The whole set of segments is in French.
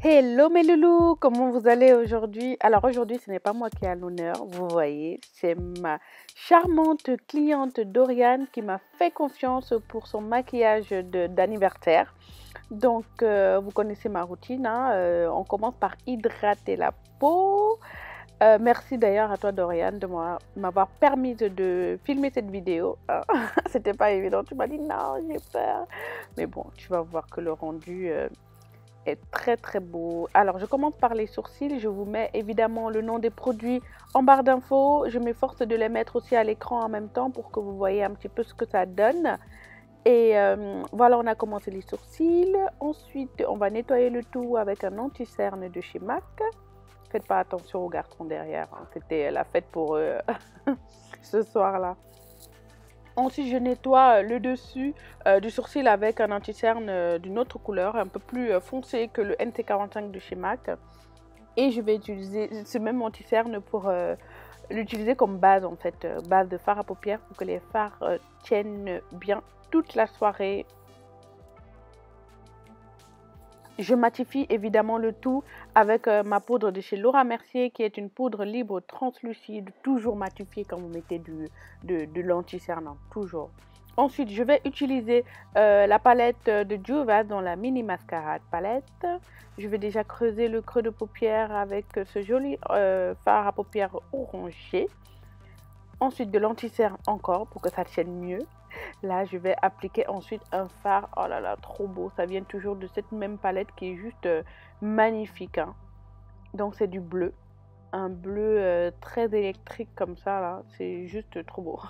Hello mes loulous, comment vous allez aujourd'hui? Alors aujourd'hui, ce n'est pas moi qui ai l'honneur, vous voyez, c'est ma charmante cliente Doriane qui m'a fait confiance pour son maquillage d'anniversaire. Donc, vous connaissez ma routine, hein, on commence par hydrater la peau. Merci d'ailleurs à toi Doriane de m'avoir permis de filmer cette vidéo. Hein. C'était pas évident, tu m'as dit non, j'ai peur. Mais bon, tu vas voir que le rendu est très très beau. Alors je commence par les sourcils, je vous mets évidemment le nom des produits en barre d'infos, je m'efforce de les mettre aussi à l'écran en même temps pour que vous voyez un petit peu ce que ça donne. Et voilà, on a commencé les sourcils. Ensuite on va nettoyer le tout avec un anti-cerne de chez MAC. Faites pas attention aux garçons derrière, hein. C'était la fête pour eux ce soir là. Ensuite, je nettoie le dessus du sourcil avec un anti-cerne d'une autre couleur, un peu plus foncé que le NT45 de chez MAC. Et je vais utiliser ce même anti-cerne pour l'utiliser comme base, en fait, base de fard à paupières pour que les fards tiennent bien toute la soirée. Je matifie évidemment le tout avec ma poudre de chez Laura Mercier qui est une poudre libre translucide, toujours matifiée quand vous mettez de l'anti-cerne, toujours. Ensuite, je vais utiliser la palette de Juva dans la mini mascarade palette. Je vais déjà creuser le creux de paupière avec ce joli fard à paupières orangé. Ensuite, de l'anti-cerne encore pour que ça tienne mieux. Là, je vais appliquer ensuite un fard. Oh là là, trop beau. Ça vient toujours de cette même palette qui est juste magnifique. Hein. Donc, c'est du bleu. Un bleu très électrique comme ça, là. C'est juste trop beau.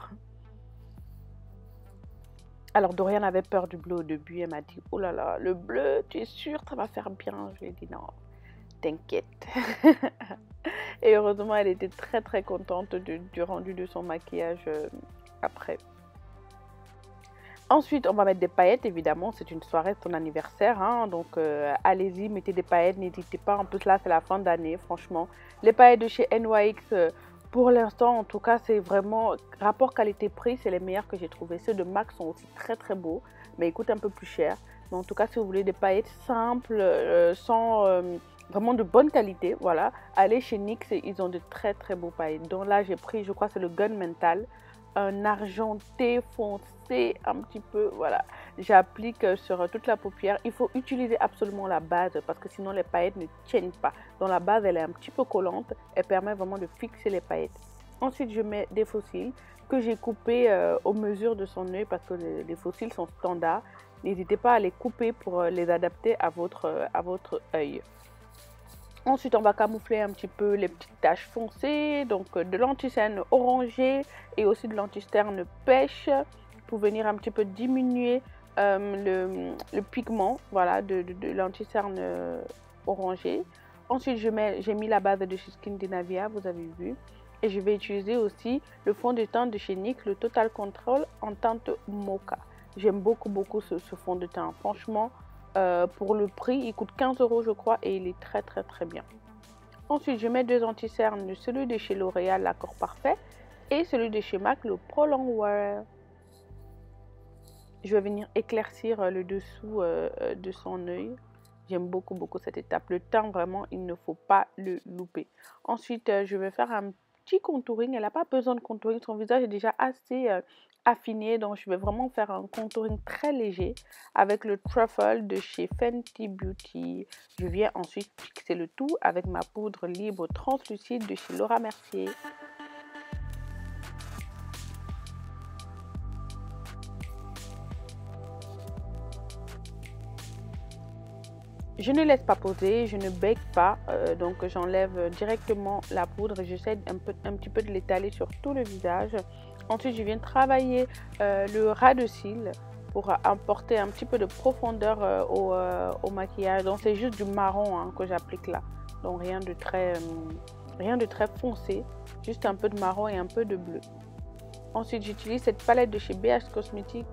Alors, Dorian avait peur du bleu au début. Elle m'a dit, oh là là, le bleu, tu es sûre, ça va faire bien? Je lui ai dit, non, t'inquiète. Et heureusement, elle était très, très contente du rendu de son maquillage après. Ensuite, on va mettre des paillettes, évidemment, c'est une soirée, c'est ton anniversaire, hein, donc allez-y, mettez des paillettes, n'hésitez pas. En plus, là, c'est la fin d'année, franchement. Les paillettes de chez NYX, pour l'instant, en tout cas, c'est vraiment rapport qualité-prix, c'est les meilleurs que j'ai trouvés. Ceux de MAC sont aussi très, très beaux, mais ils coûtent un peu plus cher. Mais en tout cas, si vous voulez des paillettes simples, sans vraiment de bonne qualité, voilà, allez chez NYX, ils ont de très, très beaux paillettes. Donc là, j'ai pris, je crois, c'est le Gunmetal. Un argenté foncé un petit peu, voilà, j'applique sur toute la paupière. Il faut utiliser absolument la base parce que sinon les paillettes ne tiennent pas. Donc la base, elle est un petit peu collante, elle permet vraiment de fixer les paillettes. Ensuite, je mets des faux cils que j'ai coupés aux mesures de son œil parce que les faux cils sont standards. N'hésitez pas à les couper pour les adapter à votre œil. Ensuite, on va camoufler un petit peu les petites taches foncées, donc de l'anti-cerne orangé et aussi de l'anti-cerne pêche pour venir un petit peu diminuer le pigment, voilà, de l'anti-cerne orangé. Ensuite, j'ai mis la base de chez Skin Dynavia, vous avez vu. Et je vais utiliser aussi le fond de teint de chez NYX, le Total Control en teinte mocha. J'aime beaucoup, beaucoup ce fond de teint, franchement. Pour le prix, il coûte 15 € je crois et il est très très très bien. Ensuite, je mets deux anti-cernes, celui de chez L'Oréal, l'accord parfait, et celui de chez MAC, le Pro Long Wear. Je vais venir éclaircir le dessous de son œil. J'aime beaucoup beaucoup cette étape. Le teint, vraiment, il ne faut pas le louper. Ensuite, je vais faire un petit contouring. Elle n'a pas besoin de contouring. Son visage est déjà assez affiné. Donc, je vais vraiment faire un contouring très léger avec le Truffle de chez Fenty Beauty. Je viens ensuite fixer le tout avec ma poudre libre translucide de chez Laura Mercier. Je ne laisse pas poser, je ne bake pas, donc j'enlève directement la poudre. J'essaie un petit peu de l'étaler sur tout le visage. Ensuite, je viens travailler le ras de cils pour apporter un petit peu de profondeur au maquillage. Donc c'est juste du marron hein, que j'applique là. Donc rien de très foncé, juste un peu de marron et un peu de bleu. Ensuite, j'utilise cette palette de chez BH Cosmetics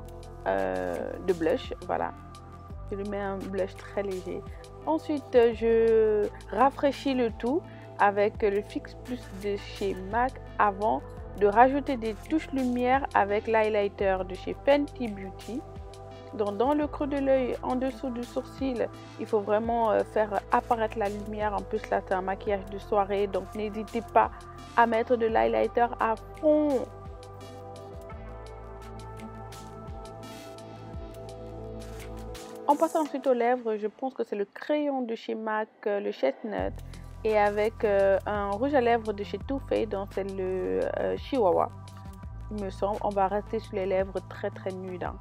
de blush, voilà. Je lui mets un blush très léger. Ensuite, je rafraîchis le tout avec le Fix Plus de chez MAC avant de rajouter des touches lumière avec l'highlighter de chez Fenty Beauty. Donc dans le creux de l'œil, en dessous du sourcil, il faut vraiment faire apparaître la lumière. En plus là c'est un maquillage de soirée, donc n'hésitez pas à mettre de l'highlighter à fond. On passe ensuite aux lèvres, je pense que c'est le crayon de chez MAC, le Chestnut, et avec un rouge à lèvres de chez Too Faced, donc c'est le Chihuahua. Il me semble, on va rester sur les lèvres très nudes. Hein.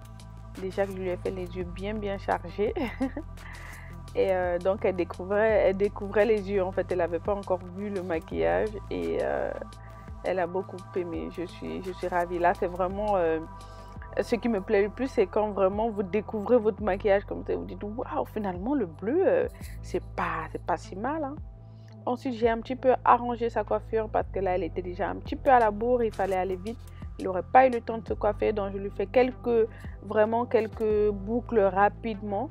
Déjà que je lui ai fait les yeux bien chargés. Et donc elle découvrait les yeux, en fait elle n'avait pas encore vu le maquillage et elle a beaucoup aimé. Je suis ravie. Là c'est vraiment ce qui me plaît le plus, c'est quand vraiment vous découvrez votre maquillage comme ça, vous dites waouh, finalement le bleu c'est pas si mal. Hein. Ensuite j'ai un petit peu arrangé sa coiffure parce que là elle était déjà un petit peu à la bourre, il fallait aller vite. Il n'aurait pas eu le temps de se coiffer, donc je lui fais quelques boucles rapidement.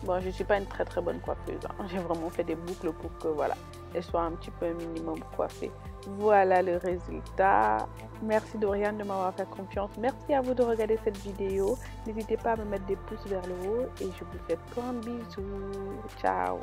Bon, je ne suis pas une très bonne coiffeuse. Hein. J'ai vraiment fait des boucles pour que voilà, elle soit un petit peu un minimum coiffée. Voilà le résultat. Merci Doriane de m'avoir fait confiance. Merci à vous de regarder cette vidéo. N'hésitez pas à me mettre des pouces vers le haut et je vous fais plein de bisous. Ciao.